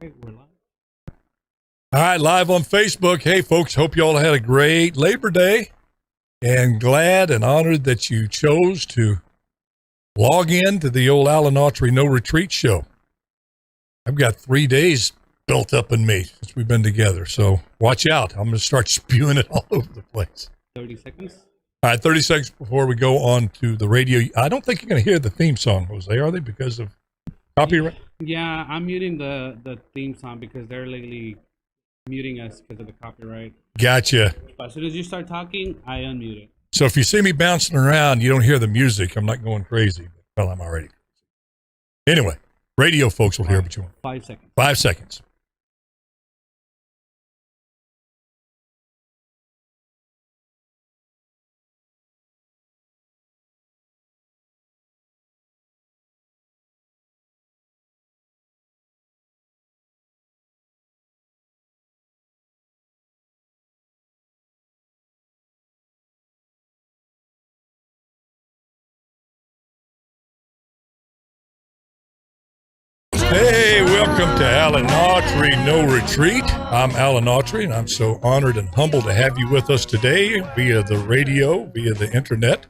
right, we're live. All right, live on Facebook. Hey, folks, hope you all had a great Labor Day and glad and honored that you chose to log in to the old Autry No Retreat show. I've got 3 days built up in me since we've been together, so watch out. I'm going to start spewing it all over the place. 30 seconds. All right, 30 seconds before we go on to the radio. I don't think you're going to hear the theme song, Jose, are they, because of copyright? Yeah, I'm muting the theme song because they're legally muting us because of the copyright. Gotcha. But as soon as you start talking, I unmute it. So if you see me bouncing around, you don't hear the music. I'm not going crazy. Well, I'm already. Anyway, radio folks will hear what you want. 5 seconds. 5 seconds. Hey, welcome to Alan Autry No Retreat. I'm Alan Autry, and I'm so honored and humbled to have you with us today via the radio, via the internet.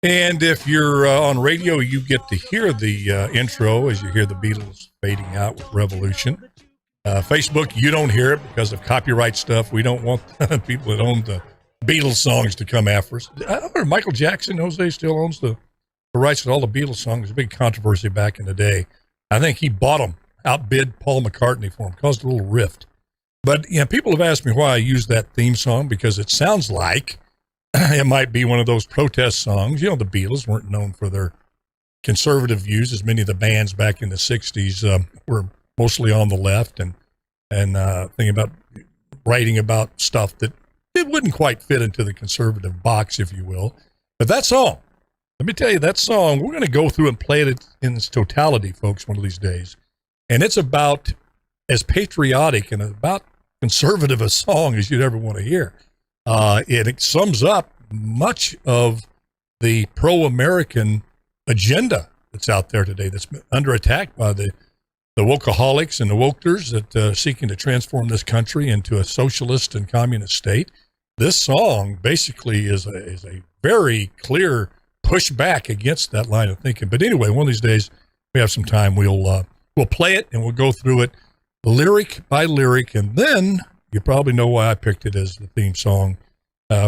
And if you're on radio, you get to hear the intro as you hear the Beatles fading out with Revolution. Facebook, you don't hear it because of copyright stuff. We don't want people that own the Beatles songs to come after us. I remember Michael Jackson, Jose, still owns the rights to all the Beatles songs. There's a big controversy back in the day. I think he bought them, outbid Paul McCartney for them, caused a little rift. But, you know, people have asked me why I use that theme song because it sounds like it might be one of those protest songs. You know, the Beatles weren't known for their conservative views, as many of the bands back in the 60s were mostly on the left and thinking about writing about stuff that it wouldn't quite fit into the conservative box, if you will. But that song, let me tell you, that song, we're going to go through and play it in its totality, folks, one of these days. And it's about as patriotic and about conservative a song as you'd ever want to hear. It sums up much of the pro-American agenda that's out there today that's under attack by the wokeaholics and the wokers that are seeking to transform this country into a socialist and communist state. This song basically is a very clear push back against that line of thinking. But anyway, one of these days we have some time, we'll play it and we'll go through it lyric by lyric, and then you probably know why I picked it as the theme song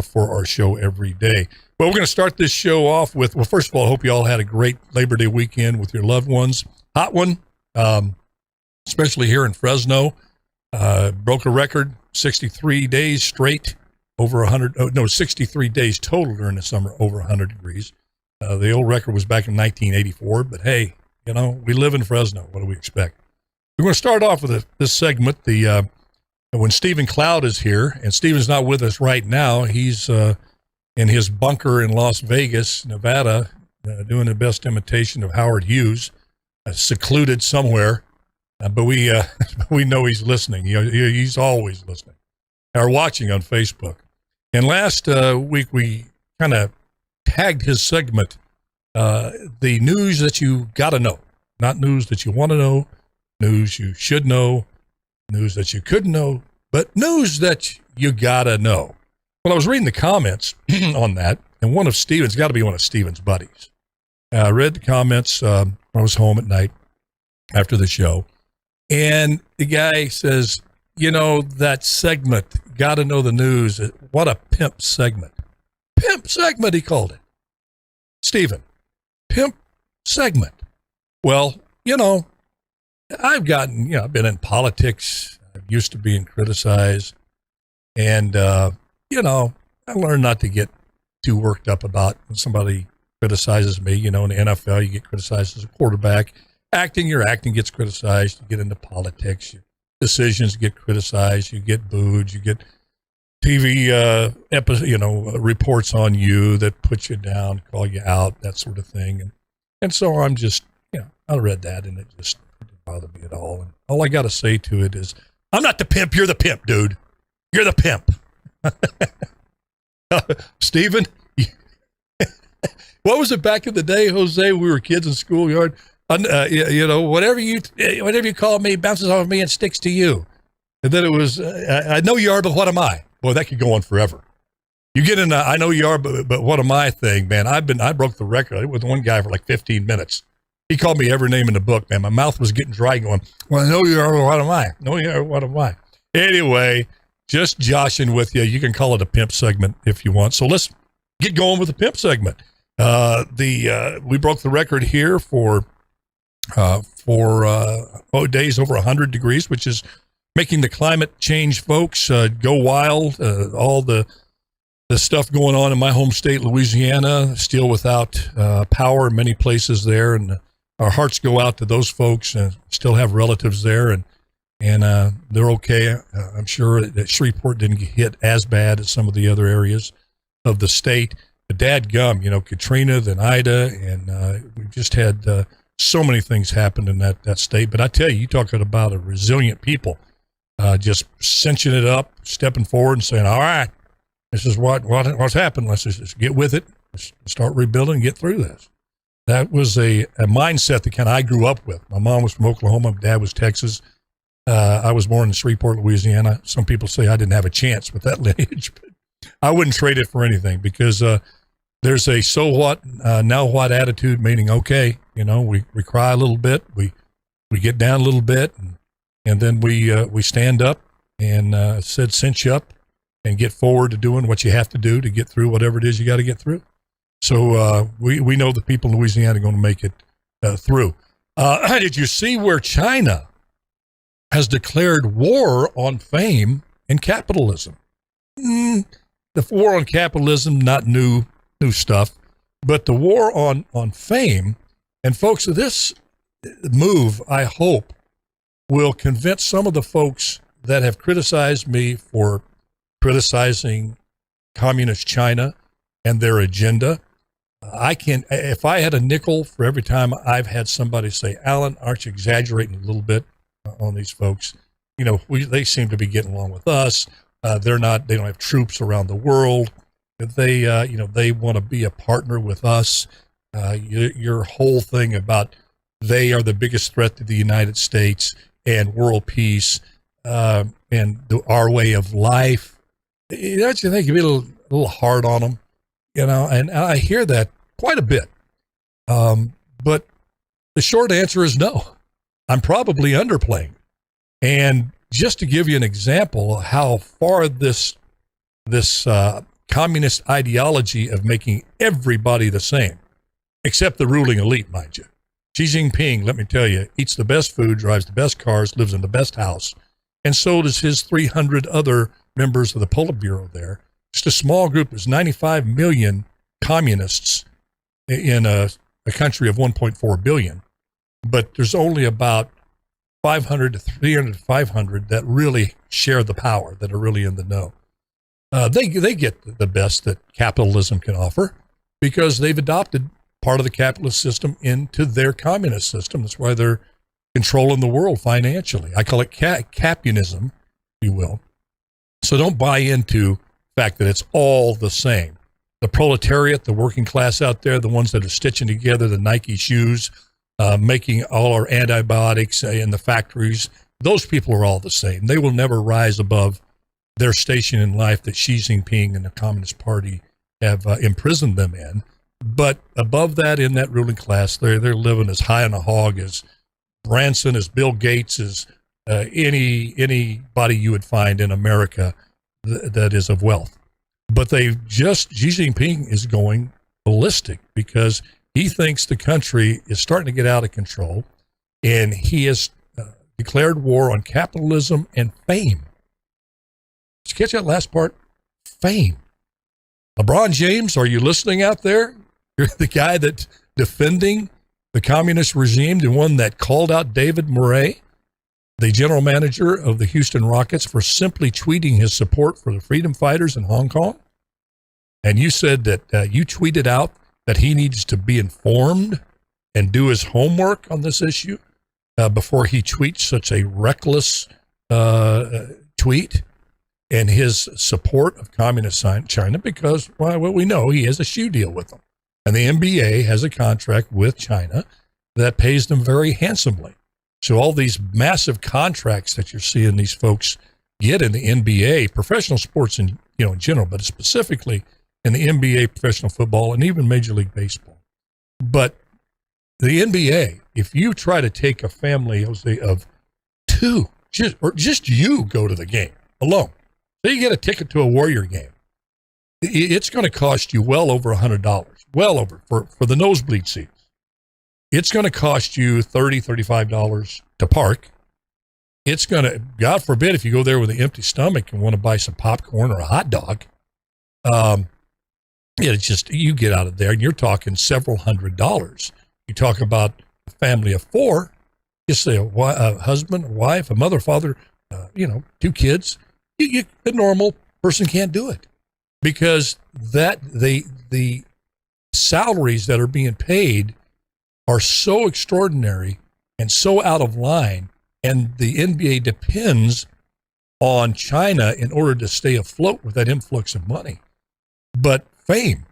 for our show every day. Well, we're going to start this show off with, well, first of all, I hope you all had a great Labor Day weekend with your loved ones. Hot one, especially here in Fresno. Broke a record, 63 days straight, over 63 days total during the summer, over 100 degrees. The old record was back in 1984, but hey, you know, we live in Fresno. What do we expect? We're going to start off with this segment, when Stephen Cloud is here, and Stephen's not with us right now. He's in his bunker in Las Vegas, Nevada, doing the best imitation of Howard Hughes, secluded somewhere. But we know he's listening. He's always listening or watching on Facebook. And last week, we kind of tagged his segment, the news that you got to know, not news that you want to know, news you should know, news that you couldn't know, but news that you got to know. Well, I was reading the comments on that, and one of Stephen's, got to be one of Stephen's buddies. I read the comments when I was home at night after the show, and the guy says, you know, that segment, got to know the news, what a pimp segment. Pimp segment, he called it. Stephen, pimp segment. Well, you know, I've been in politics. I'm used to being criticized. And, you know, I learned not to get too worked up about when somebody criticizes me. You know, in the NFL, you get criticized as a quarterback. Your acting gets criticized. You get into politics. Your decisions get criticized. You get booed. You get TV reports on you that put you down, call you out, that sort of thing. And so I'm just, I read that and it just didn't bother me at all. And all I got to say to it is, I'm not the pimp. You're the pimp, dude. You're the pimp. Stephen, what was it back in the day, Jose? We were kids in schoolyard. Whatever you call me bounces off of me and sticks to you. And then it was, I know you are, but what am I? Boy, that could go on forever. You get in I know you are, but what am I thing, man? I broke the record with one guy for like 15 minutes. He called me every name in the book, man. My mouth was getting dry going, well, I know you are, but what am I? No, you are, what am I? Anyway, just joshing with you. You can call it a pimp segment if you want. So let's get going with the pimp segment. We broke the record here for days over 100 degrees, which is making the climate change folks go wild. All the stuff going on in my home state, Louisiana, still without power in many places there, and our hearts go out to those folks. Still have relatives there, and they're okay. I'm sure that Shreveport didn't get hit as bad as some of the other areas of the state. But dadgum, Katrina, then Ida, and we just had so many things happen in that state. But I tell you, talking about a resilient people, just cinching it up, stepping forward and saying, all right, this is what's happened. Let's just get with it. Let's start rebuilding and get through this. That was a mindset that kind of I grew up with. My mom was from Oklahoma. My dad was Texas. I was born in Shreveport, Louisiana. Some people say I didn't have a chance with that lineage, but I wouldn't trade it for anything, because there's a so what, now what attitude, meaning, okay, we cry a little bit, we get down a little bit, and then we stand up and cinch up and get forward to doing what you have to do to get through whatever it is you got to get through. So we know the people in Louisiana are going to make it through. Did you see where China has declared war on fame and capitalism? The war on capitalism, not new stuff, but the war on fame. And folks, this move, I hope, will convince some of the folks that have criticized me for criticizing communist China and their agenda. If I had a nickel for every time I've had somebody say, Alan, aren't you exaggerating a little bit on these folks? They seem to be getting along with us. They don't have troops around the world. They want to be a partner with us. Your whole thing about they are the biggest threat to the United States and world peace, and our way of life. Don't you think you'd be a little hard on them? And I hear that quite a bit. But the short answer is no. I'm probably underplaying. And just to give you an example of how far this communist ideology of making everybody the same, except the ruling elite, mind you. Xi Jinping, let me tell you, eats the best food, drives the best cars, lives in the best house, and so does his 300 other members of the Politburo there. Just a small group. There's 95 million communists in a country of 1.4 billion, but there's only about 500 to 300 to 500 that really share the power, that are really in the know. They get the best that capitalism can offer because they've adopted part of the capitalist system into their communist system. That's why they're controlling the world financially. I call it capunism, if you will. So don't buy into the fact that it's all the same. The proletariat, the working class out there, the ones that are stitching together the Nike shoes, making all our antibiotics in the factories, those people are all the same. They will never rise above their station in life that Xi Jinping and the Communist Party have imprisoned them in. But above that, in that ruling class, they're living as high on a hog as Branson, as Bill Gates, as anybody you would find in America that is of wealth. But Xi Jinping is going ballistic because he thinks the country is starting to get out of control, and he has declared war on capitalism and fame. Did you catch that last part? Fame. LeBron James, are you listening out there? You're the guy that's defending the communist regime, the one that called out David Murray, the general manager of the Houston Rockets, for simply tweeting his support for the freedom fighters in Hong Kong. And you said that you tweeted out that he needs to be informed and do his homework on this issue before he tweets such a reckless tweet and his support of communist China, because, well, we know he has a shoe deal with them. And the NBA has a contract with China, that pays them very handsomely. So all these massive contracts that you're seeing these folks get in the NBA, professional sports in general, but specifically in the NBA, professional football, and even Major League Baseball. But the NBA, if you try to take a family, Jose, of two, just you go to the game alone. So you get a ticket to a Warrior game. It's going to cost you well over $100, well over for the nosebleed seats. It's going to cost you $30, $35 to park. It's going to, God forbid, if you go there with an empty stomach and want to buy some popcorn or a hot dog, it's just, you get out of there and you're talking several $100s. You talk about a family of four, just say a husband, a wife, a mother, father, two kids. A normal person can't do it because the salaries that are being paid are so extraordinary and so out of line, and the NBA depends on China in order to stay afloat with that influx of money. But fame,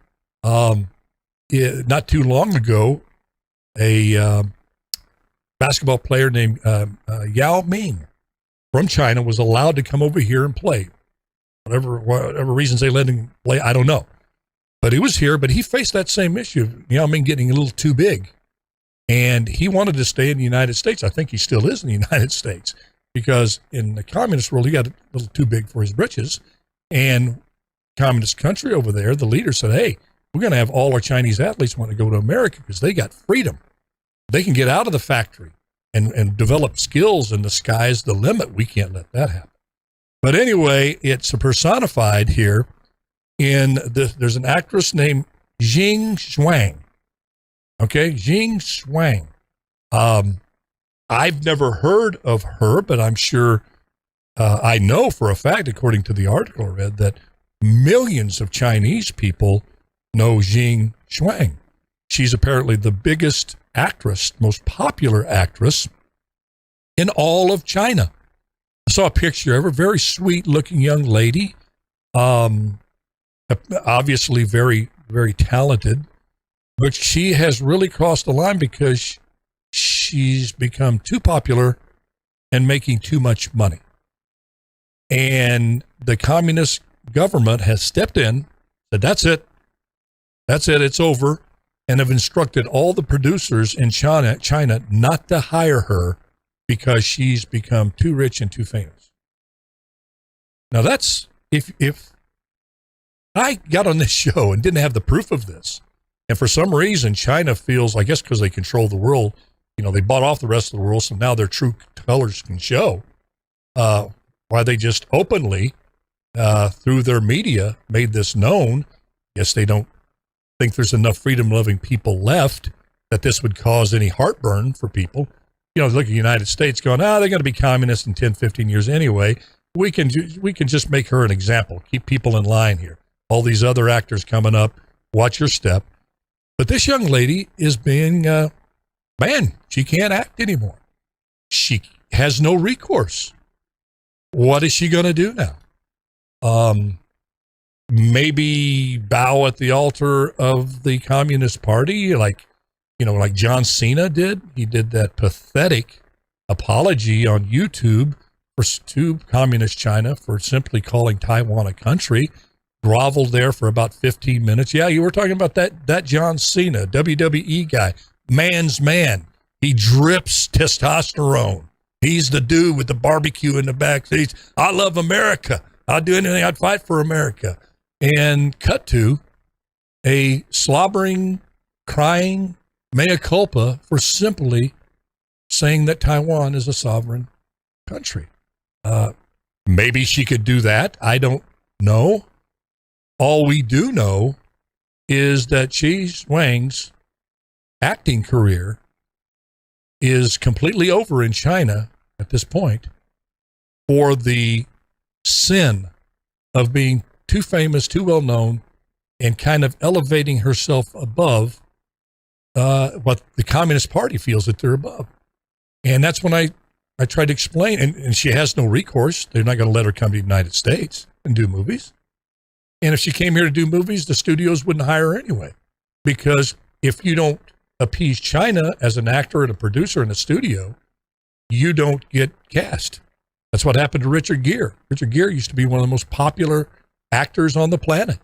not too long ago, a basketball player named Yao Ming from China was allowed to come over here and play. Whatever reasons they let him play, I don't know. But he was here, but he faced that same issue of Yao Ming getting a little too big. And he wanted to stay in the United States. I think he still is in the United States because in the communist world, he got a little too big for his britches. And communist country over there, the leader said, hey, we're going to have all our Chinese athletes want to go to America because they got freedom. They can get out of the factory and develop skills, and the sky's the limit. We can't let that happen. But anyway, it's personified here there's an actress named Jing Shuang. Okay, Jing Shuang. I've never heard of her, but I'm sure I know for a fact, according to the article I read, that millions of Chinese people know Jing Shuang. She's apparently the biggest actress, most popular actress in all of China. I saw a picture of her, very sweet looking young lady, obviously very, very talented. But she has really crossed the line because she's become too popular and making too much money. And the communist government has stepped in, said, that's it, it's over, and have instructed all the producers in China not to hire her because she's become too rich and too famous. Now that's, if I got on this show and didn't have the proof of this, and for some reason, China feels, I guess because they control the world, they bought off the rest of the world, so now their true colors can show. Why they just openly, through their media, made this known. Guess they don't think there's enough freedom-loving people left that this would cause any heartburn for people. Look at the United States going, they're going to be communist in 10, 15 years anyway. We can just make her an example, keep people in line here. All these other actors coming up, watch your step. But this young lady is being banned. She can't act anymore. She has no recourse. What is she going to do now? Maybe bow at the altar of the Communist Party, like John Cena did. He did that pathetic apology on YouTube to Communist China for simply calling Taiwan a country. Groveled there for about 15 minutes. Yeah, you were talking about that John Cena, WWE guy, man's man. He drips testosterone. He's the dude with the barbecue in the back. I love America. I'll do anything. I'd fight for America. And cut to a slobbering, crying mea culpa for simply saying that Taiwan is a sovereign country. Maybe she could do that. I don't know. All we do know is that Xi Wang's acting career is completely over in China at this point for the sin of being too famous, too well known, and kind of elevating herself above what the Communist Party feels that they're above. And that's when I tried to explain, and she has no recourse. They're not going to let her come to the United States and do movies. And if she came here to do movies, the studios wouldn't hire her anyway. Because if you don't appease China as an actor and a producer in a studio, you don't get cast. That's what happened to Richard Gere. Richard Gere used to be one of the most popular actors on the planet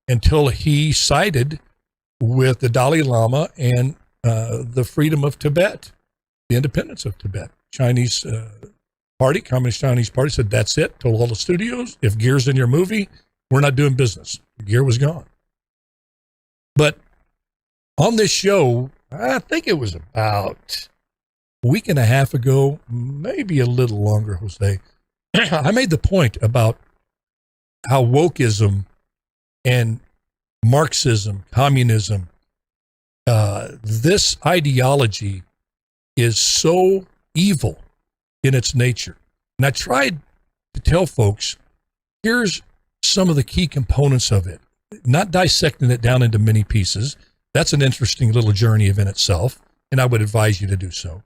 until he sided with the Dalai Lama and the freedom of Tibet, the independence of Tibet. Chinese party, Communist Chinese party said, that's it. Told all the studios, if Gere's in your movie, we're not doing business. Gere was gone. But on this show, I think it was about a week and a half ago, maybe a little longer, Jose, I made the point about how wokeism and Marxism, communism, this ideology is so evil in its nature. And I tried to tell folks, here's some of the key components of it, not dissecting it down into many pieces. That's an interesting little journey in itself, and I would advise you to do so.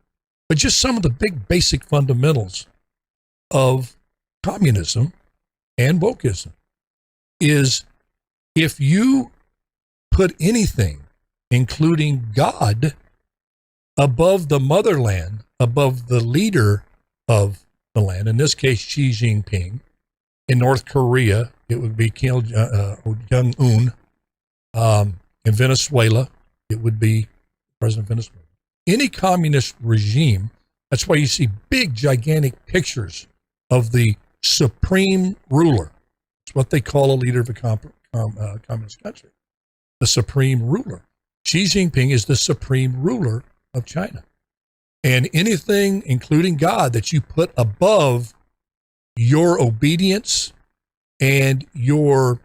But just some of the big basic fundamentals of communism and wokeism is if you put anything, including God, above the motherland, above the leader of the land, in this case, Xi Jinping. In North Korea, it would be Kim Jong-un. In Venezuela, it would be President of Venezuela. Any communist regime, that's why you see big, gigantic pictures of the supreme ruler. It's what they call a leader of a communist country, the supreme ruler. Xi Jinping is the supreme ruler of China. And anything, including God, that you put above your obedience and your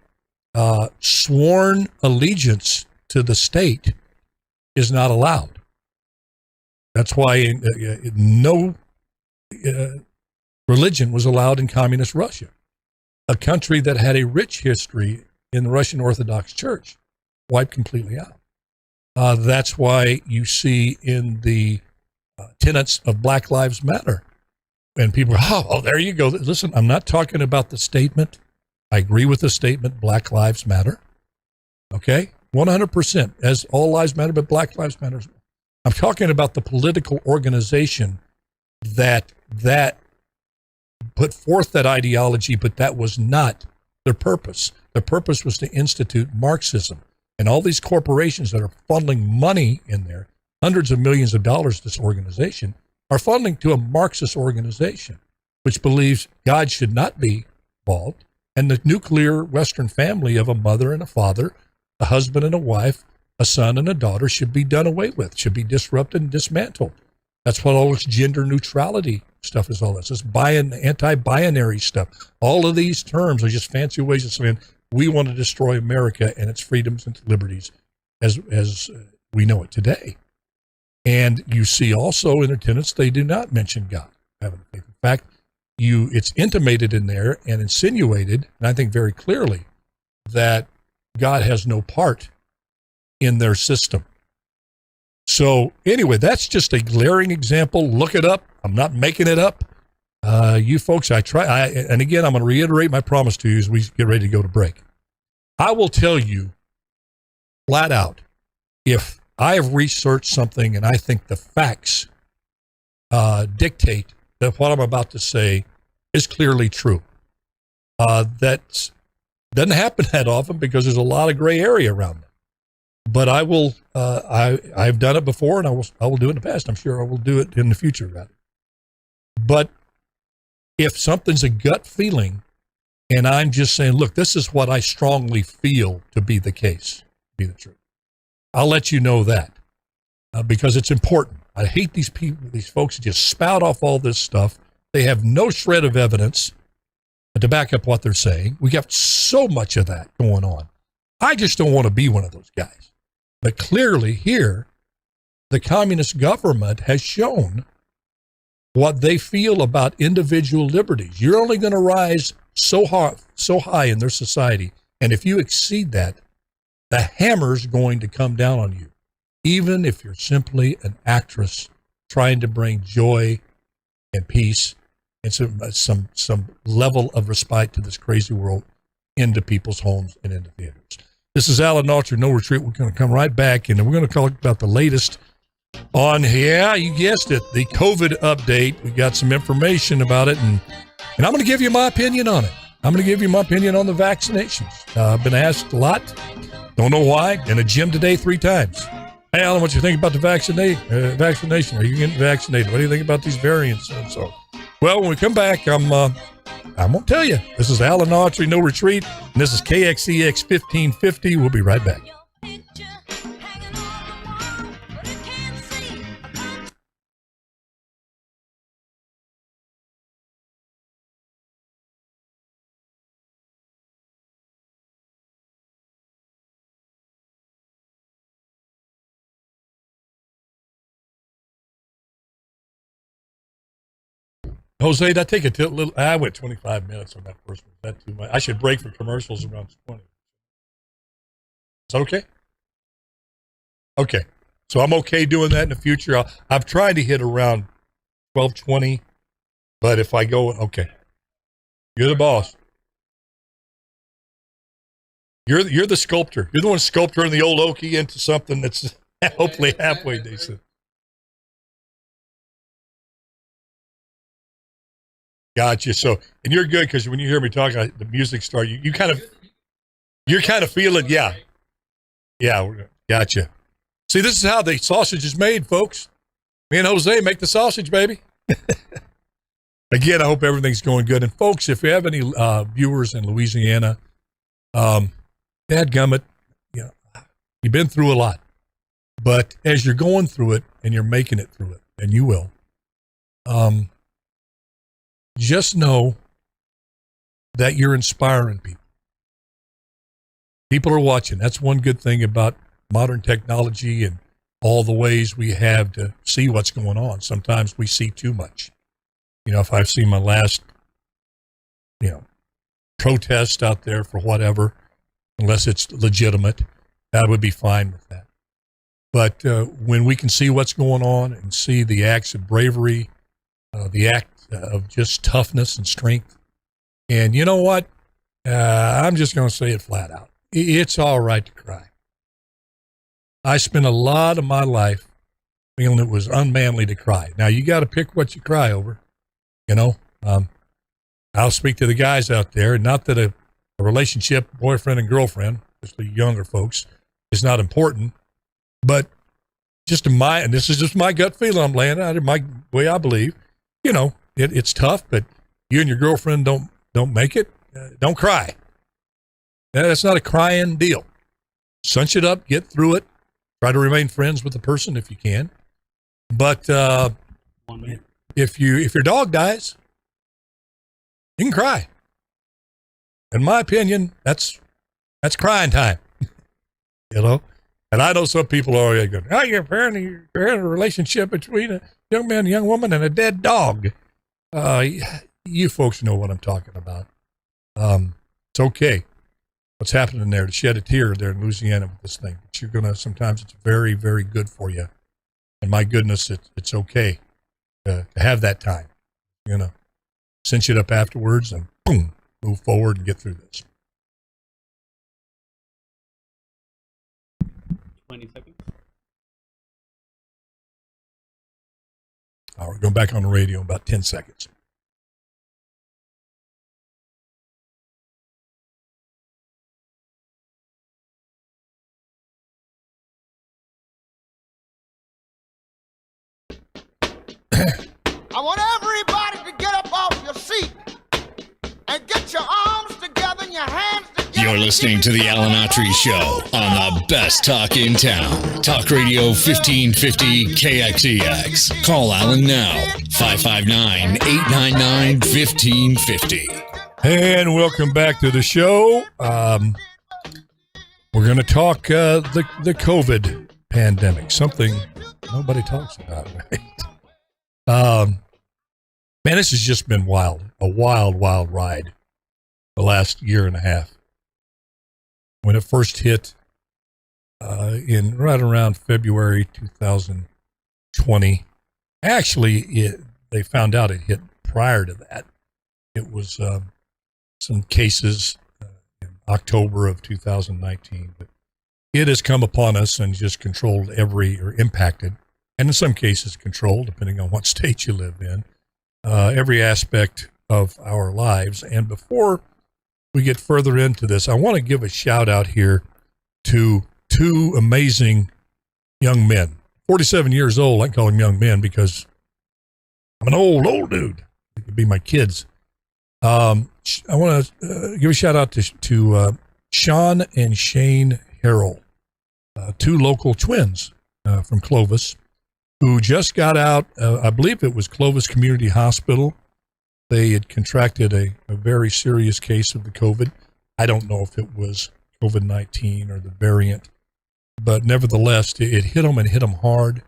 sworn allegiance to the state is not allowed. That's why no religion was allowed in communist Russia, a country that had a rich history in the Russian Orthodox Church, wiped completely out. That's why you see in the tenets of Black Lives Matter, and people are, oh, there you go. Listen, I'm not talking about the statement. I agree with the statement, Black Lives Matter. Okay? 100%, as all lives matter, but Black Lives Matter as well. I'm talking about the political organization that put forth that ideology, but that was not their purpose. Their purpose was to institute Marxism. And all these corporations that are funneling money in there, hundreds of millions of dollars, this organization, are funneling to a Marxist organization, which believes God should not be involved, and the nuclear Western family of a mother and a father, a husband and a wife, a son and a daughter should be done away with, should be disrupted and dismantled. That's what all this gender neutrality stuff is all this. This anti-binary stuff. All of these terms are just fancy ways of saying we want to destroy America and its freedoms and liberties as we know it today. And you see also in their tenets, they do not mention God. In fact, it's intimated in there and insinuated, and I think very clearly, that God has no part in their system. So anyway, that's just a glaring example. Look it up. I'm not making it up. You folks, and again, I'm going to reiterate my promise to you as we get ready to go to break. I will tell you flat out, if I have researched something and I think the facts dictate that what I'm about to say is clearly true. That doesn't happen that often because there's a lot of gray area around it. But I will. I've done it before, and I will do it in the past. I'm sure I will do it in the future, rather. But if something's a gut feeling, and I'm just saying, look, this is what I strongly feel to be the case, be the truth, I'll let you know that because it's important. I hate these people, these folks who just spout off all this stuff. They have no shred of evidence to back up what they're saying. We got so much of that going on. I just don't want to be one of those guys. But clearly here, the communist government has shown what they feel about individual liberties. You're only going to rise so high in their society. And if you exceed that, the hammer's going to come down on you, even if you're simply an actress trying to bring joy and peace and some level of respite to this crazy world into people's homes and into theaters. This is Alan Autry, No Retreat. We're going to come right back, and we're going to talk about the latest Yeah, you guessed it, the COVID update. We got some information about it, and I'm going to give you my opinion on it. I'm going to give you my opinion on the vaccinations. I've been asked a lot. Don't know why. In a gym today 3 times. Hey, Alan, what you think about the vaccination? Are you getting vaccinated? What do you think about these variants? And so, well, when we come back, I'm going to tell you. This is Alan Autry, No Retreat, and this is KXEX 1550. We'll be right back. Jose, did I take a little? I went 25 minutes on that first one. Is that too much? I should break for commercials around 20. Is that okay? Okay. So I'm okay doing that in the future. I've tried to hit around 12:20, but if I go, okay. You're the boss. You're the sculptor. You're the one sculpting the old Okie into something that's hopefully halfway decent. Gotcha. So, and you're good because when you hear me talking, the music starts. You're kind of feeling, yeah. Gotcha. See, this is how the sausage is made, folks. Me and Jose make the sausage, baby. Again, I hope everything's going good. And folks, if you have any viewers in Louisiana, dadgummit, you've been through a lot. But as you're going through it and you're making it through it, and you will, just know that you're inspiring people. People are watching. That's one good thing about modern technology and all the ways we have to see what's going on. Sometimes we see too much. If I've seen my last, protest out there for whatever, unless it's legitimate, I would be fine with that. But when we can see what's going on and see the acts of bravery, the act of just toughness and strength. And you know what? I'm just going to say it flat out. It's all right to cry. I spent a lot of my life feeling it was unmanly to cry. Now, you got to pick what you cry over. I'll speak to the guys out there. Not that a relationship, boyfriend and girlfriend, especially younger folks, is not important. But and this is just my gut feeling I'm laying out, my way I believe, it's tough, but you and your girlfriend don't make it, don't cry. That's not a crying deal. Cinch it up, get through it, try to remain friends with the person if you can. But if your dog dies, you can cry. In my opinion, that's crying time. And I know some people are going, you're in a relationship between a young man, a young woman, and a dead dog. You folks know what I'm talking about. It's okay. What's happening there to shed a tear there in Louisiana with this thing. But sometimes it's very, very good for you. And my goodness, it's okay to have that time. Cinch it up afterwards and boom, move forward and get through this. 20 seconds. All right, we're going back on the radio in about 10 seconds. I want everybody to get up off your seat and get your arms together and your hands together. You're listening to the Alan Autry Show on the best talk in town. Talk Radio 1550 KXEX. Call Alan now, 559-899-1550. And welcome back to the show. We're going to talk the COVID pandemic, something nobody talks about, right? Man, this has just been wild, a wild, wild ride the last year and a half. When it first hit in right around February 2020, actually, they found out it hit prior to that. It was some cases in October of 2019, but it has come upon us and just controlled or impacted and in some cases control, depending on what state you live in, every aspect of our lives. And before we get further into this, I want to give a shout out here to two amazing young men. 47 years old, I can call them young men because I'm an old dude. They could be my kids. I want to give a shout out to Sean and Shane Harrell, two local twins from Clovis, who just got out. I believe it was Clovis Community Hospital. They had contracted a very serious case of the COVID. I don't know if it was COVID-19 or the variant, but nevertheless, it hit them and hit them hard.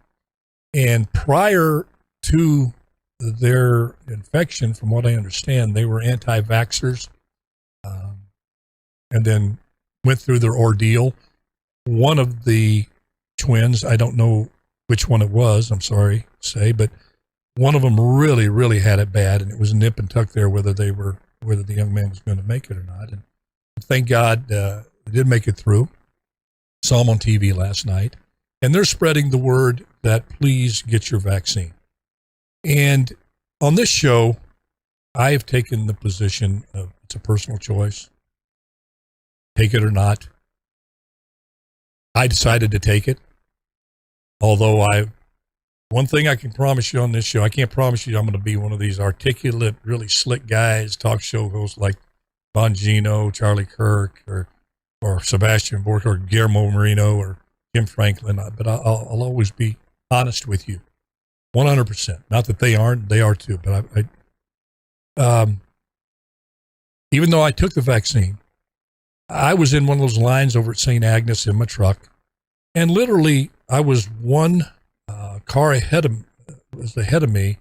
And prior to their infection, from what I understand, they were anti-vaxxers, and then went through their ordeal. One of the twins, I don't know which one it was, I'm sorry to say, but one of them really, really had it bad, and it was nip and tuck there whether the young man was going to make it or not. And thank God they did make it through. Saw him on TV last night, and they're spreading the word that please get your vaccine. And on this show, I have taken the position of it's a personal choice. Take it or not. I decided to take it. Although one thing I can promise you on this show, I can't promise you I'm going to be one of these articulate, really slick guys, talk show hosts like Bongino, Charlie Kirk, or Sebastian Bork, or Guillermo Marino, or Jim Franklin. But I'll always be honest with you. 100%. Not that they aren't, they are too. But even though I took the vaccine, I was in one of those lines over at St. Agnes in my truck, and literally I was one car ahead of me.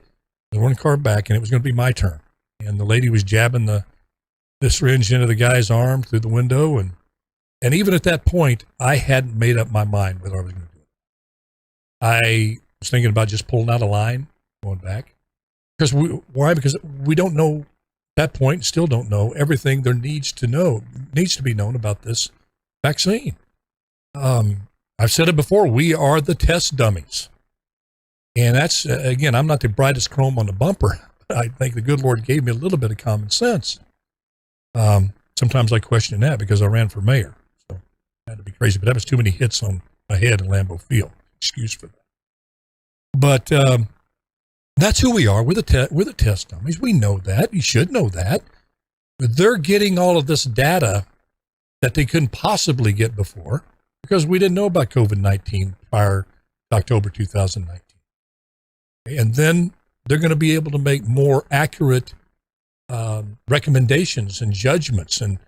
One car back, and it was going to be my turn. And the lady was jabbing the syringe into the guy's arm through the window, and even at that point, I hadn't made up my mind whether I was going to do it. I was thinking about just pulling out a line, going back. Why? Because we don't know at that point, still don't know everything there needs to be known about this vaccine. I've said it before, we are the test dummies. And that's, again, I'm not the brightest chrome on the bumper. I think the good Lord gave me a little bit of common sense. Sometimes I question that because I ran for mayor. So I had to be crazy, but that was too many hits on my head in Lambeau Field. Excuse for that. But that's who we are. We're the test dummies. We know that. You should know that. But they're getting all of this data that they couldn't possibly get before because we didn't know about COVID-19 prior to October 2019. And then they're going to be able to make more accurate recommendations and judgments, and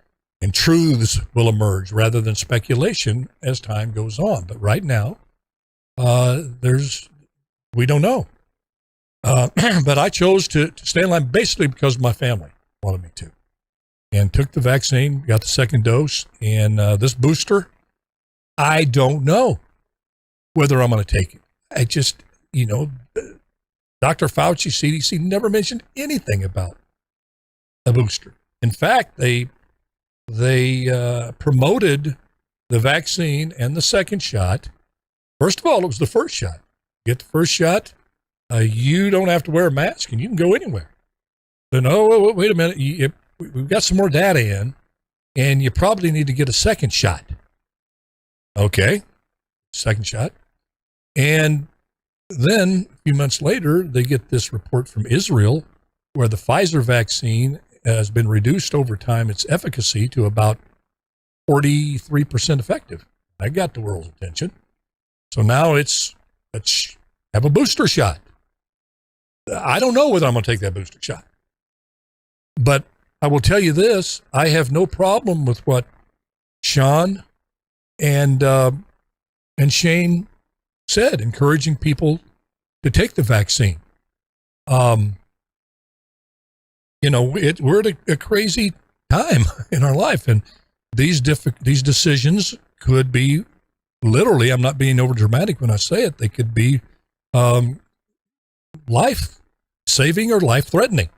truths will emerge rather than speculation as time goes on. But right now, we don't know. But I chose to stay in line basically because my family wanted me to, and took the vaccine, got the second dose, and this booster, I don't know whether I'm going to take it. I just, Dr. Fauci, CDC, never mentioned anything about a booster. In fact, they promoted the vaccine and the second shot. First of all, it was the first shot. You get the first shot, you don't have to wear a mask and you can go anywhere. Then, wait a minute, we've got some more data in, and you probably need to get a second shot. Okay, second shot. And then a few months later, they get this report from Israel where the Pfizer vaccine has been reduced over time, its efficacy, to about 43% effective. That got the world's attention. So now let's have a booster shot. I don't know whether I'm going to take that booster shot. But I will tell you this, I have no problem with what Sean and Shane said, encouraging people to take the vaccine. We're at a crazy time in our life, and these decisions could be literally, I'm not being over dramatic when I say it, they could be life-saving or life-threatening.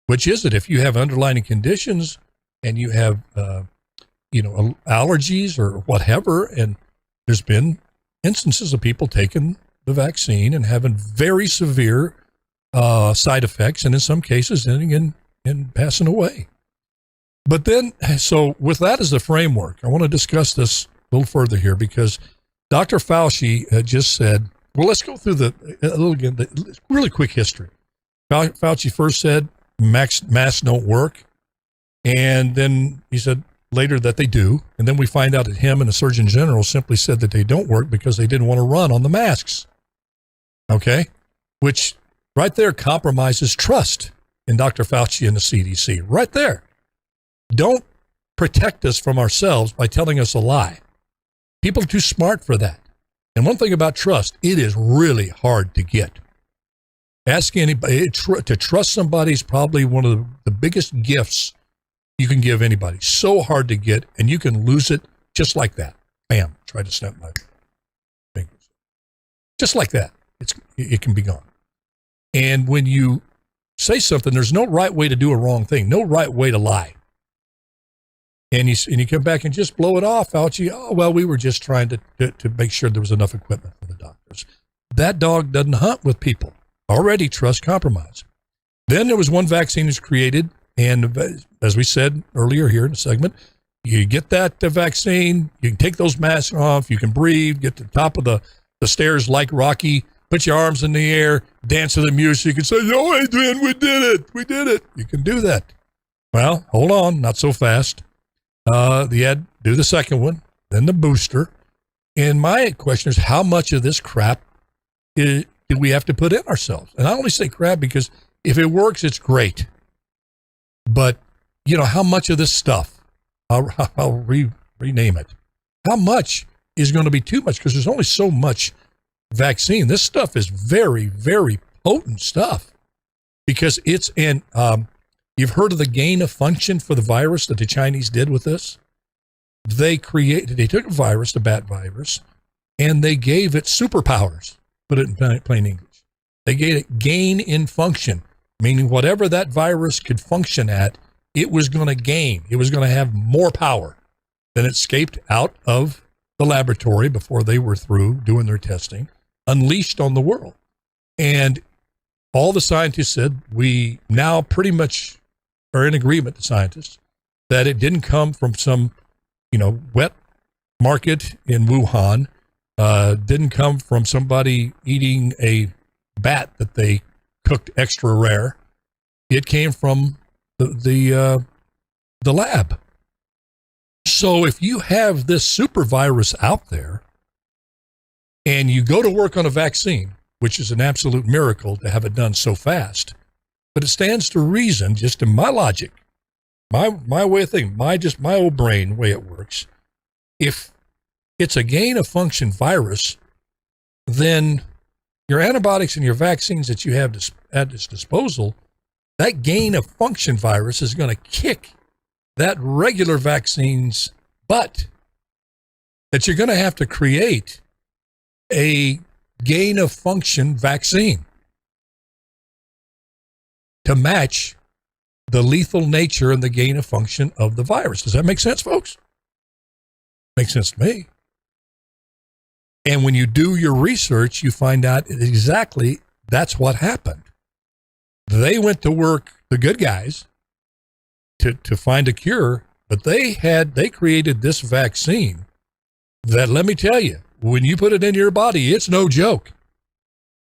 Which is it? If you have underlying conditions and you have, allergies or whatever, and there's been instances of people taking the vaccine and having very severe side effects, and in some cases ending in passing away. But then, so with that as the framework, I want to discuss this a little further here, because Dr. Fauci just said, well, let's go through the really quick history. Fauci first said masks don't work, and then he said later that they do, and then we find out that him and the Surgeon General simply said that they don't work because they didn't want to run on the masks. Okay? Which right there compromises trust in Dr. Fauci and the CDC. Right there. Don't protect us from ourselves by telling us a lie. People are too smart for that. And one thing about trust, it is really hard to get. Ask anybody, to trust somebody is probably one of the biggest gifts you can give anybody. So hard to get, and you can lose it just like that. Bam, try to snap my fingers. Just like that, it can be gone. And when you say something, there's no right way to do a wrong thing, no right way to lie. And you come back and just blow it off, Fauci. Oh, well, we were just trying to make sure there was enough equipment for the doctors. That dog doesn't hunt with people. Already trust compromise. Then there was one vaccine that was created, and as we said earlier here in the segment, you get that vaccine, you can take those masks off, you can breathe, get to the top of the stairs like Rocky, put your arms in the air, dance to the music, and say, yo, Adrian, we did it. You can do that. Well, hold on, not so fast. You had to do the second one, then the booster. And my question is, how much of this crap do we have to put in ourselves? And I only say crap because if it works, it's great. But, how much of this stuff, I'll rename it, how much is going to be too much? Because there's only so much vaccine. This stuff is very, very potent stuff, because it's in... You've heard of the gain of function for the virus that the Chinese did with this? They took a virus, the bat virus, and they gave it superpowers. Put it in plain English. They gave it gain in function, meaning whatever that virus could function at, it was going to gain. It was going to have more power. Then it escaped out of the laboratory before they were through doing their testing, unleashed on the world. And all the scientists said, we now pretty much are in agreement, the scientists, that it didn't come from some, wet market in Wuhan, didn't come from somebody eating a bat that they cooked extra rare. It came from the lab. So if you have this super virus out there and you go to work on a vaccine, which is an absolute miracle to have it done so fast, but it stands to reason, just in my logic, my way of thinking, my old brain way it works. If it's a gain of function virus, then your antibiotics and your vaccines that you have at its disposal, that gain of function virus is going to kick that regular vaccine's butt. That you're going to have to create a gain of function vaccine to match the lethal nature and the gain of function of the virus. Does that make sense, folks? Makes sense to me. And when you do your research, you find out exactly that's what happened. They went to work, the good guys, to find a cure, but they created this vaccine that, let me tell you, when you put it in your body, it's no joke.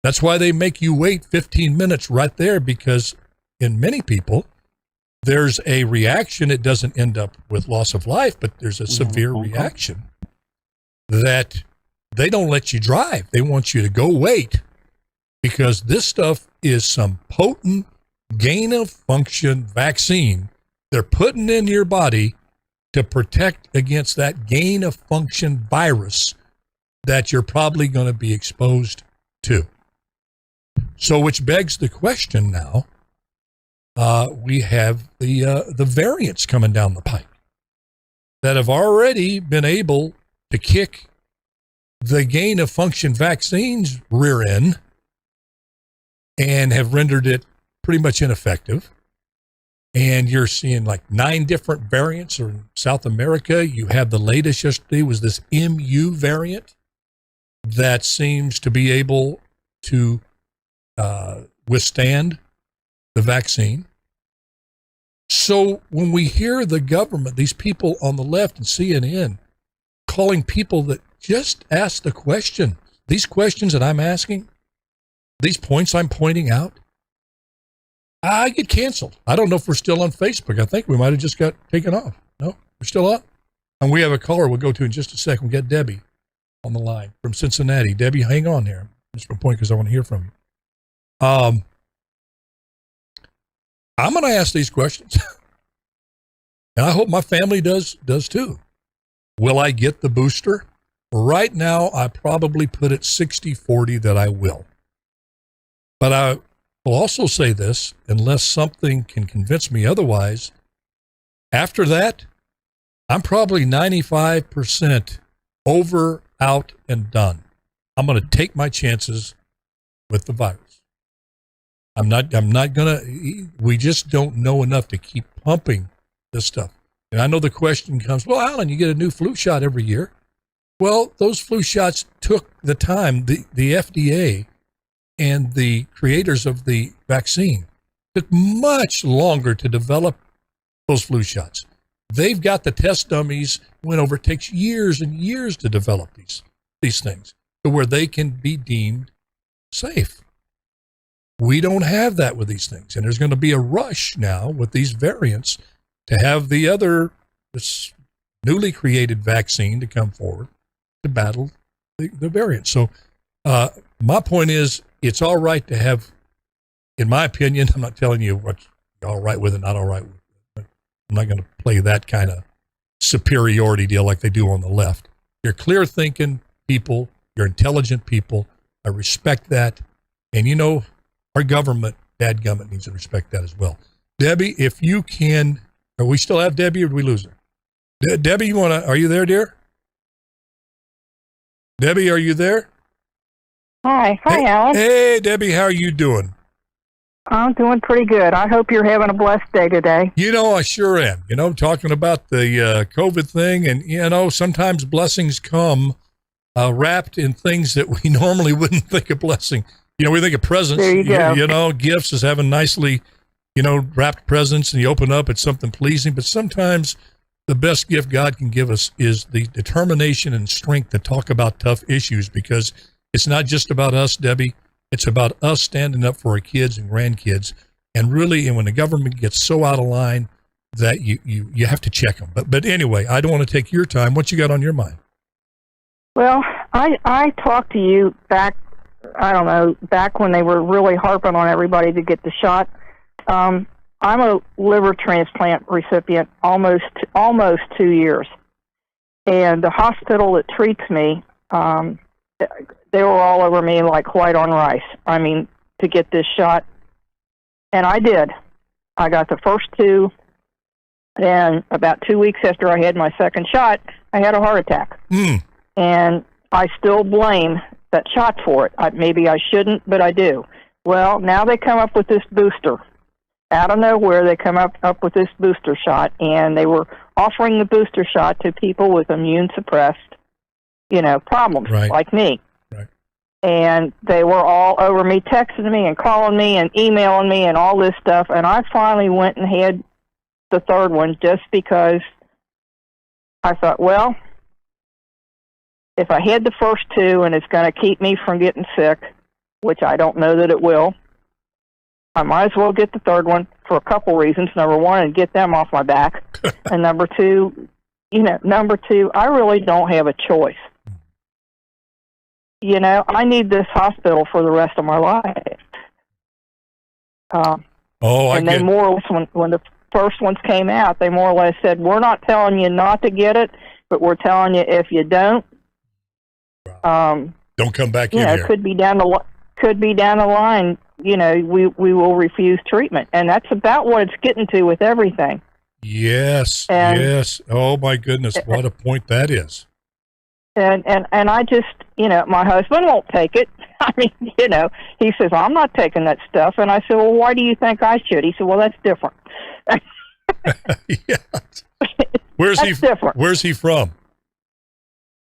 That's why they make you wait 15 minutes right there, because in many people, there's a reaction. It doesn't end up with loss of life, but there's a severe reaction that they don't let you drive. They want you to go wait, because this stuff is some potent gain of function vaccine they're putting in your body to protect against that gain of function virus that you're probably going to be exposed to. So, which begs the question now, we have the variants coming down the pike that have already been able to kick the gain of function vaccines rear end and have rendered it pretty much ineffective. And you're seeing like 9 different variants in South America. You have the latest yesterday was this MU variant. that seems to be able to withstand the vaccine. So when we hear the government, these people on the left and CNN calling people that just ask the question, these questions that I'm asking, these points I'm pointing out, I get canceled. I don't know if we're still on Facebook. I think we might have just got taken off. No, we're still on. And we have a caller we'll go to in just a second. We'll get Debbie on the line from Cincinnati. Debbie, hang on there. Just for a point, because I want to hear from you. I'm going to ask these questions. And I hope my family does too. Will I get the booster? Right now, I probably put it 60-40 that I will. But I will also say this, unless something can convince me otherwise, after that, I'm probably 95% over, out, and done. I'm going to take my chances with the virus. I'm not going to, we just don't know enough to keep pumping this stuff. And I know the question comes, well, Alan, you get a new flu shot every year. Well, those flu shots took the time, the FDA and the creators of the vaccine took much longer to develop those flu shots. They've got the test dummies, went over, it takes years and years to develop these things to where they can be deemed safe. We don't have that with these things. And there's going to be a rush now with these variants to have this newly created vaccine to come forward to battle the variants. So my point is, it's all right to have, in my opinion, I'm not telling you what's all right with it, not all right with it. I'm not going to play that kind of superiority deal like they do on the left. You're clear thinking people, you're intelligent people. I respect that. And you know, our government, dadgummit, needs to respect that as well. Debbie, if you can, we still have Debbie or did we lose her? Debbie, are you there, dear? Debbie, are you there? Hi, hey, Alan. Hey, Debbie, how are you doing? I'm doing pretty good. I hope you're having a blessed day today. You know, I sure am. You know, talking about the COVID thing, and, you know, sometimes blessings come wrapped in things that we normally wouldn't think a blessing. You know, we think of presents, There you go. You know, gifts as having nicely, you know, wrapped presents, and you open up, it's something pleasing. But sometimes the best gift God can give us is the determination and strength to talk about tough issues, because it's not just about us, Debbie. It's about us standing up for our kids and grandkids. And really, and when the government gets so out of line that you have to check them. But anyway, I don't want to take your time. What you got on your mind? Well, I talked to you back, I don't know, back when they were really harping on everybody to get the shot. I'm a liver transplant recipient almost 2 years. And the hospital that treats me, they were all over me like white on rice. I mean, to get this shot. And I did. I got the first two, and about 2 weeks after I had my second shot, I had a heart attack. And I still blame that shot for it. Maybe I shouldn't, but I do. Well, now they come up with this booster. Out of nowhere, they come up with this booster shot, and they were offering the booster shot to people with immune-suppressed, you know, problems, right, like me. Right. And they were all over me, texting me and calling me and emailing me and all this stuff. And I finally went and had the third one just because I thought, well, if I had the first two and it's going to keep me from getting sick, which I don't know that it will, I might as well get the third one for a couple reasons. Number one, and get them off my back. And number two, I really don't have a choice. You know, I need this hospital for the rest of my life. And they more or less, when the first ones came out, they more or less said, we're not telling you not to get it, but we're telling you if you don't, don't come back in here. Could be down the line. You know, we will refuse treatment, and that's about what it's getting to with everything. Yes, yes. Oh my goodness, what a point that is. And I just, my husband won't take it. I mean, he says, I'm not taking that stuff. And I said, well, why do you think I should? He said, well, that's different. Yeah. Where's he? Different. Where's he from?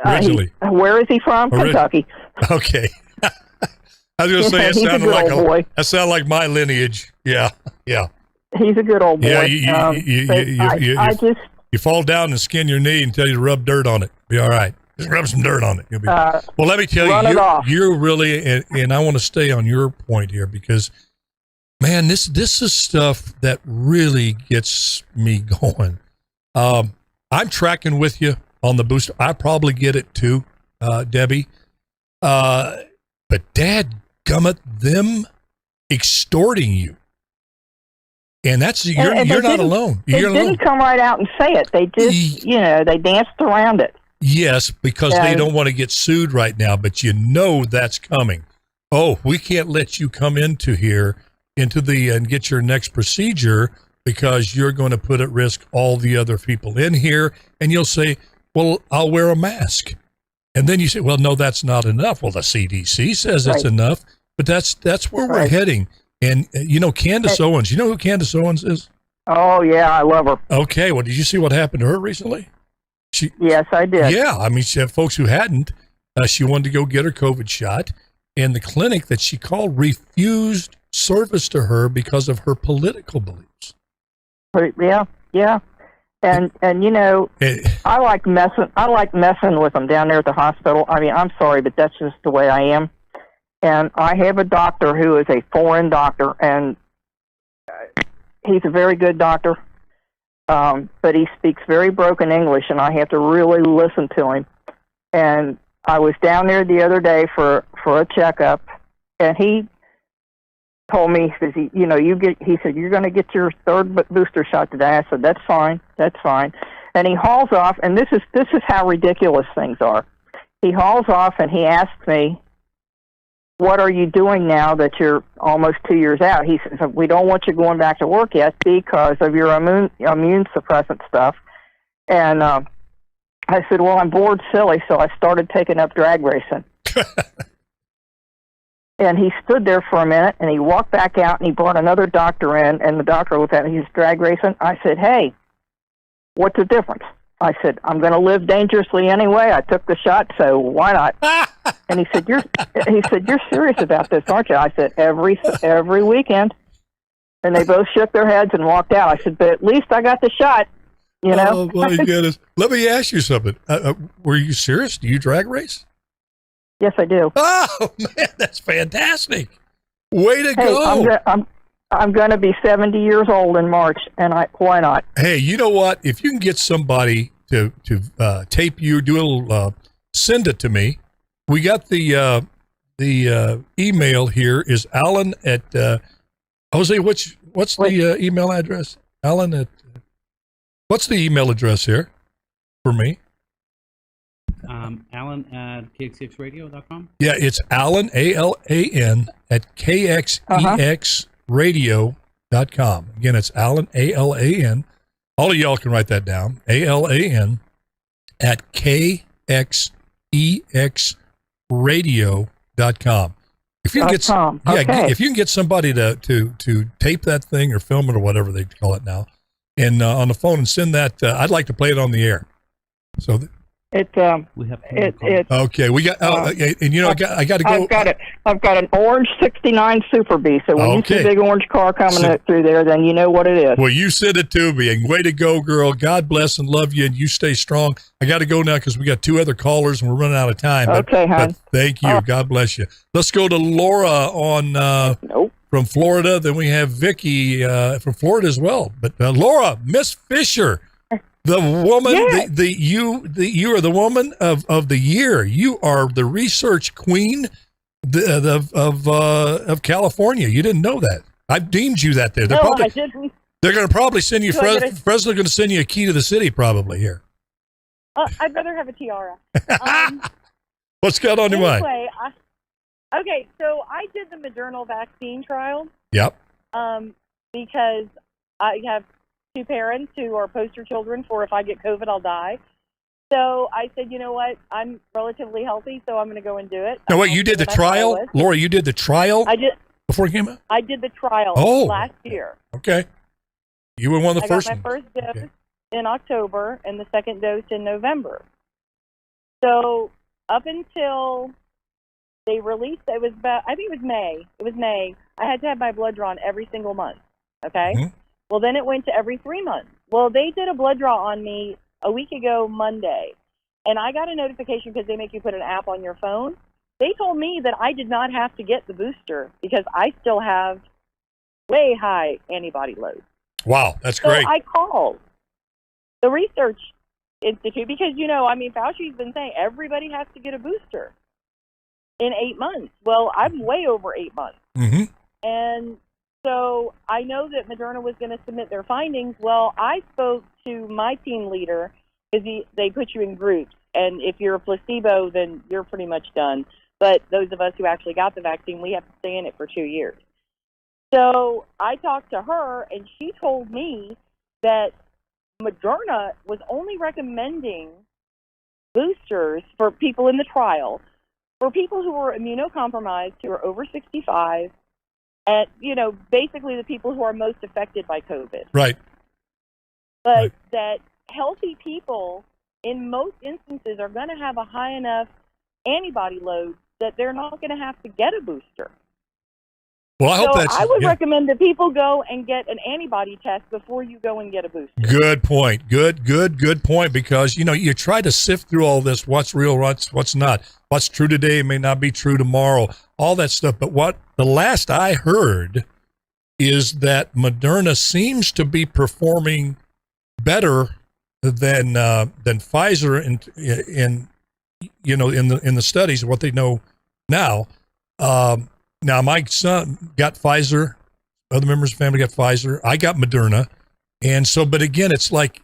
Originally. Where is he from? Kentucky. Okay. I was going to say, He's a good old boy. that sounded like my lineage. Yeah. He's a good old boy. Yeah, you fall down and skin your knee and tell you to rub dirt on it. Be all right. Just rub some dirt on it. You'll be well, let me tell you, you're really, and I want to stay on your point here because, man, this is stuff that really gets me going. I'm tracking with you on the booster. I probably get it too, Debbie. But dadgummit, them extorting you. And that's you're not alone. They didn't come right out and say it. They just, they danced around it. Yes, because they don't want to get sued right now, but that's coming. Oh, we can't let you come into here and get your next procedure because you're going to put at risk all the other people in here. And you'll say, well, I'll wear a mask. And then you say, well, no, that's not enough. Well, the CDC says it's enough, but that's where we're heading. And, Candace Owens, you know who Candace Owens is? Oh, yeah, I love her. Okay, well, did you see what happened to her recently? Yes, I did. Yeah, I mean, she had folks who hadn't. She wanted to go get her COVID shot, and the clinic that she called refused service to her because of her political beliefs. Yeah. And I like messing with them down there at the hospital. I mean, I'm sorry, but that's just the way I am. And I have a doctor who is a foreign doctor, and he's a very good doctor, but he speaks very broken English, and I have to really listen to him. And I was down there the other day for a checkup, and he told me, he said, you're going to get your third booster shot today. I said, that's fine. And he hauls off, and this is how ridiculous things are. He hauls off, and he asks me, what are you doing now that you're almost 2 years out? He says, we don't want you going back to work yet because of your immune suppressant stuff. And I said, well, I'm bored silly, so I started taking up drag racing. And he stood there for a minute, and he walked back out, and he brought another doctor in, and the doctor looked at me, he's drag racing. I said, hey, what's the difference? I said, I'm going to live dangerously anyway. I took the shot, so why not? And he said, you're serious about this, aren't you? I said, every weekend. And they both shook their heads and walked out. I said, but at least I got the shot, Oh, my goodness. Let me ask you something. Were you serious? Do you drag race? Yes, I do. Oh, man, that's fantastic. Way to go. I'm going to be 70 years old in March, and why not? Hey, you know what? If you can get somebody to tape you, do a little, send it to me. We got the email here is Alan at Jose. What's the email address? Alan at what's the email address here for me? Alan at kxexradio.com. Yeah, it's Alan ALAN at kxexradio.com. Again, it's Alan ALAN. All of y'all can write that down. ALAN at kxexradio.com. If you can get if you can get somebody to tape that thing or film it or whatever they call it now, and on the phone and send that, I'd like to play it on the air. So. We have okay. We got and I got to go. I've got an orange '69 Super Bee. So when you see a big orange car coming through there, then you know what it is. Well, you send it to me, and way to go, girl. God bless and love you, and you stay strong. I got to go now because we got two other callers and we're running out of time. Okay, hon. But thank you. God bless you. Let's go to Laura from Florida. Then we have Vicky from Florida as well. But Laura, Miss Fisher. The woman, you are the woman of the year. You are the research queen of California. You didn't know that. I've deemed you that there. I didn't. They're going to probably send you, Fresno's going to send you a key to the city probably here. I'd rather have a tiara. What's got on your mind? Okay, so I did the Moderna vaccine trial. Yep. Because I have two parents who are poster children for if I get COVID, I'll die. So I said, you know what? I'm relatively healthy, so I'm going to go and do it. No, wait, you did the trial? Laura, you did the trial? I did. Before it came out? I did the trial last year. Okay. You were one of the first. I got my first dose in October and the second dose in November. So up until they released, I think it was May. It was May. I had to have my blood drawn every single month. Okay. Mm-hmm. Well, then it went to every 3 months. Well, they did a blood draw on me a week ago Monday, and I got a notification because they make you put an app on your phone. They told me that I did not have to get the booster because I still have way high antibody loads. Wow, that's So great. I called the research institute because, Fauci's been saying everybody has to get a booster in 8 months. Well, I'm way over 8 months. Mm-hmm. And so I know that Moderna was going to submit their findings. Well, I spoke to my team leader because they put you in groups. And if you're a placebo, then you're pretty much done. But those of us who actually got the vaccine, we have to stay in it for 2 years. So I talked to her, and she told me that Moderna was only recommending boosters for people in the trial for people who were immunocompromised, who are over 65, and, basically the people who are most affected by COVID. Right. But Right. that healthy people, in most instances, are going to have a high enough antibody load that they're not going to have to get a booster. Well, I hope So that's. I would yeah. recommend that people go and get an antibody test before you go and get a booster. Good point. Good point. Because, you try to sift through all this, what's real, what's not. What's true today may not be true tomorrow, all that stuff. But what the last I heard is that Moderna seems to be performing better than Pfizer in the studies, what they know now. Now, my son got Pfizer. Other members of the family got Pfizer. I got Moderna. And so, but again, it's like,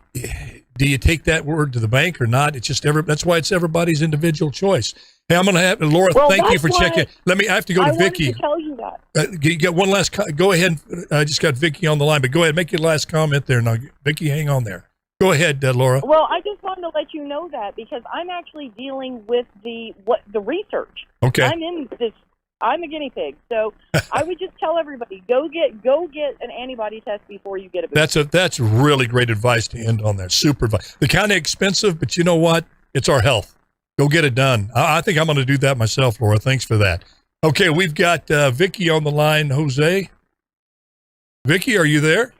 do you take that word to the bank or not? It's just that's why it's everybody's individual choice. Hey, I'm going to have Laura. Well, thank you for that's why checking. I have to go to I wanted Vicky. to tell you that. You got one last. Go ahead. I just got Vicky on the line, but go ahead, make your last comment there. Now, Vicky, hang on there. Go ahead, Laura. Well, I just wanted to let you know that because I'm actually dealing with the research. Okay. I'm in this. I'm a guinea pig, so I would just tell everybody go get an antibody test before you get a booster. That's really great advice to end on there. Super advice. They're kind of expensive, but you know what? It's our health. Go get it done. I think I'm going to do that myself, Laura. Thanks for that. Okay, we've got Vicky on the line. Jose, Vicky, are you there?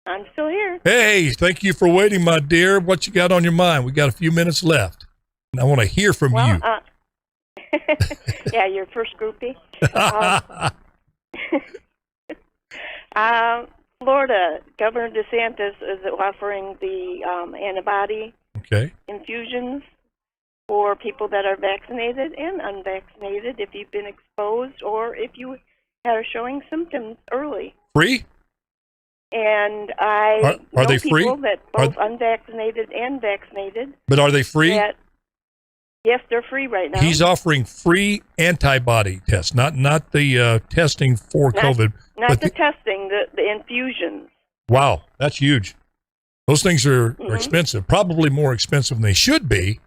I'm still here. Hey, thank you for waiting, my dear. What you got on your mind? We got a few minutes left, and I want to hear from you. Yeah, your first groupie. Florida, Governor DeSantis is offering the antibody infusions for people that are vaccinated and unvaccinated if you've been exposed or if you are showing symptoms early. Free? And I are know they free? people that both unvaccinated and vaccinated. But are they free? Yes, they're free right now. He's offering free antibody tests, not the testing for COVID. Not the testing, the infusions. Wow, that's huge. Those things are expensive, probably more expensive than they should be,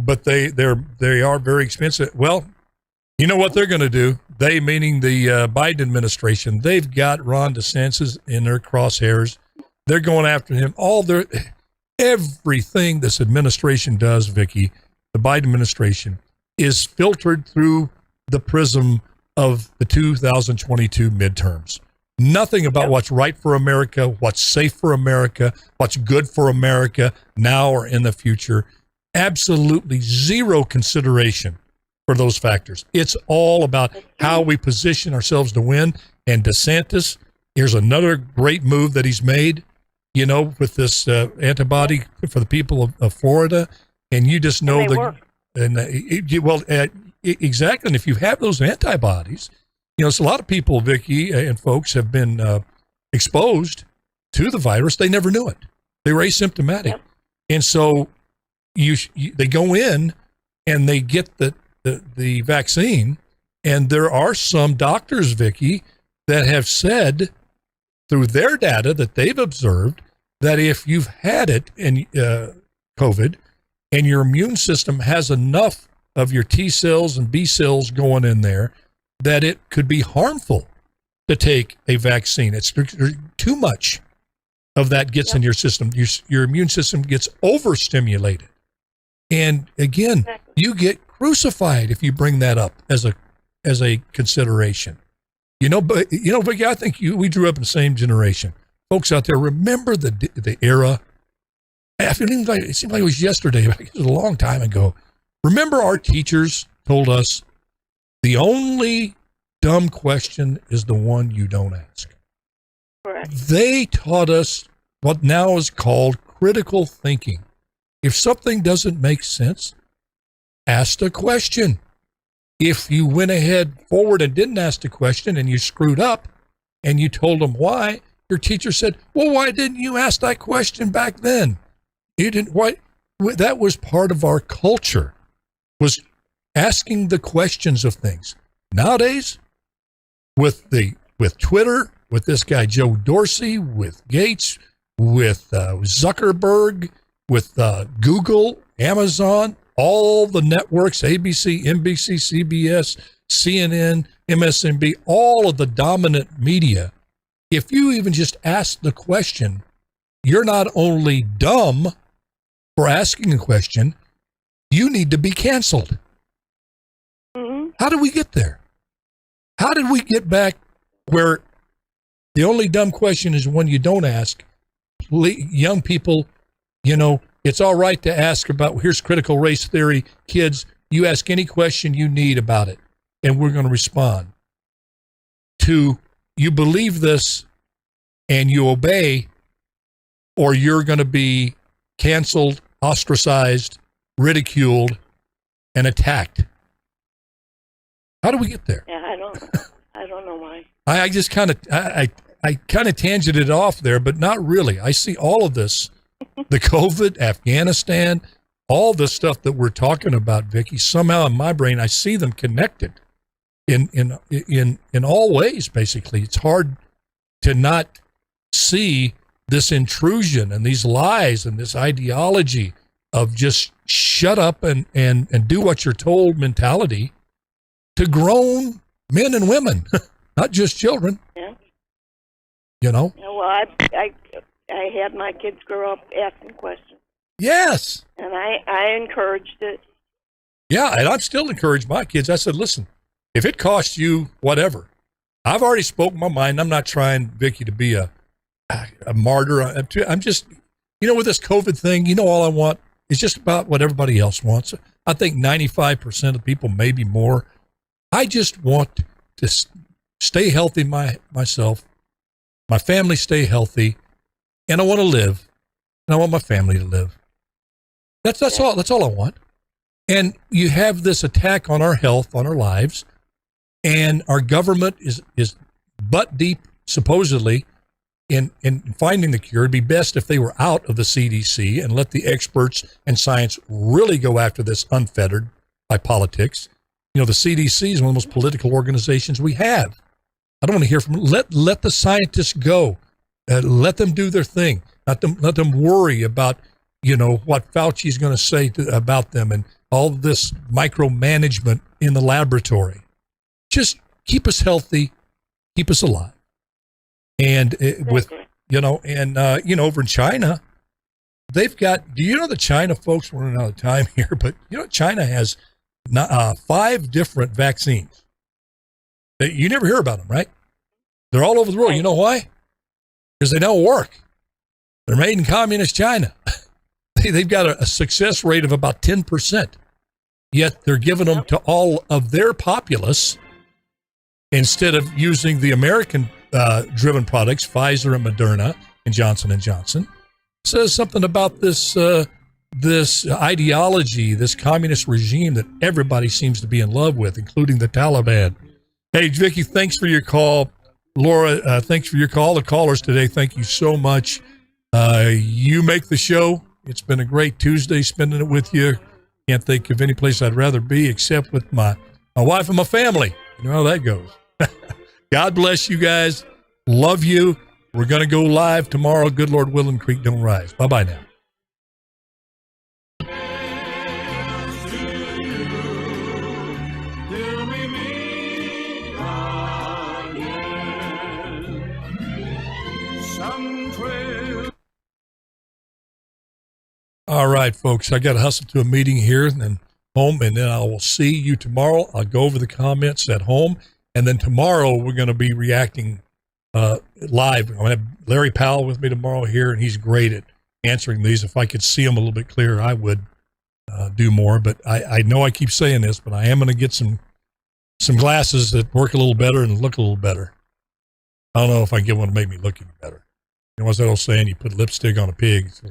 but they are very expensive. Well, you know what they're going to do? They, meaning the Biden administration, they've got Ron DeSantis in their crosshairs. They're going after him. Everything this administration does, Vicky, the Biden administration, is filtered through the prism of the 2022 midterms. Nothing about what's right for America, what's safe for America, what's good for America now or in the future. Absolutely zero consideration for those factors. It's all about how we position ourselves to win. And DeSantis, here's another great move that he's made, with this antibody for the people of Florida. And you just know exactly. And if you have those antibodies, it's a lot of people, Vicky and folks, have been exposed to the virus. They never knew it. They were asymptomatic. Yep. And so they go in and they get the vaccine. And there are some doctors, Vicky, that have said through their data that they've observed that if you've had it in COVID and your immune system has enough of your T cells and B cells going in there, that it could be harmful to take a vaccine. It's too much of that gets in your system. Your immune system gets overstimulated. And again, Exactly. you get crucified if you bring that up as a consideration. But Vicky, I think we grew up in the same generation. Folks out there, remember the era. It seemed like it was yesterday, but it was a long time ago. Remember our teachers told us the only dumb question is the one you don't ask. Correct. They taught us what now is called critical thinking. If something doesn't make sense, ask the question. If you went ahead forward and didn't ask the question and you screwed up and you told them why, your teacher said, well, why didn't you ask that question back then? You didn't. Why? That was part of our culture, was asking the questions of things. Nowadays, with Twitter, with this guy Joe Dorsey, with Gates, with Zuckerberg, with Google, Amazon, all the networks, ABC, NBC, CBS, CNN, MSNBC, all of the dominant media, if you even just ask the question, you're not only dumb for asking a question, you need to be canceled. Mm-hmm. How did we get there? How did we get back where the only dumb question is one you don't ask? Young people, it's all right to ask about, here's critical race theory. Kids, you ask any question you need about it, and we're going to respond. To, you believe this and you obey, or you're going to be canceled, ostracized, ridiculed, and attacked. How do we get there? Yeah, I don't know why. I just kind of tangented off there, but not really. I see all of this, the COVID, Afghanistan, all the stuff that we're talking about, Vicky. Somehow in my brain, I see them connected in all ways. Basically, it's hard to not see this intrusion and these lies and this ideology of just shut up and do what you're told mentality to grown men and women, not just children. Yeah. Yeah, well, I had my kids grow up asking questions. Yes. And I encouraged it. Yeah, and I've still encouraged my kids. I said, listen, if it costs you whatever, I've already spoken my mind. I'm not trying, Vicky, to be a martyr. I'm just, with this COVID thing, all I want is just about what everybody else wants. I think 95% of people, maybe more. I just want to stay healthy myself, my family stay healthy, and I want to live, and I want my family to live. That's all I want. And you have this attack on our health, on our lives, and our government is butt deep, supposedly, in finding the cure. It'd be best if they were out of the CDC and let the experts and science really go after this unfettered by politics. The CDC is one of the most political organizations we have. I don't want to hear from them. Let the scientists go. Let them do their thing. Let them worry about, what Fauci is going to say about them and all this micromanagement in the laboratory. Just keep us healthy, keep us alive. And over in China, they've got, do you know the China folks, we're running out of time here, but China has 5 different vaccines. You never hear about them, right? They're all over the world. You know why? Because they don't work. They're made in communist China. They've got a success rate of about 10%. Yet they're giving them to all of their populace instead of using the American driven products, Pfizer and Moderna and Johnson & Johnson. It says something about this ideology, this communist regime that everybody seems to be in love with, including the Taliban. Hey, Vicky, thanks for your call. Laura, thanks for your call. The callers today, thank you so much. You make the show. It's been a great Tuesday spending it with you. Can't think of any place I'd rather be except with my wife and my family. You know how that goes. God bless you guys. Love you. We're going to go live tomorrow. Good Lord willing, creek don't rise. Bye-bye now. All right. right, folks. I got to hustle to a meeting here and then home, and then I will see you tomorrow. I'll go over the comments at home, and then tomorrow we're going to be reacting live. I'm going to have Larry Powell with me tomorrow here, and he's great at answering these. If I could see him a little bit clearer, I would do more. But I know I keep saying this, but I am going to get some glasses that work a little better and look a little better. I don't know if I can get one to make me look any better. You know, what's that old saying? You put lipstick on a pig. So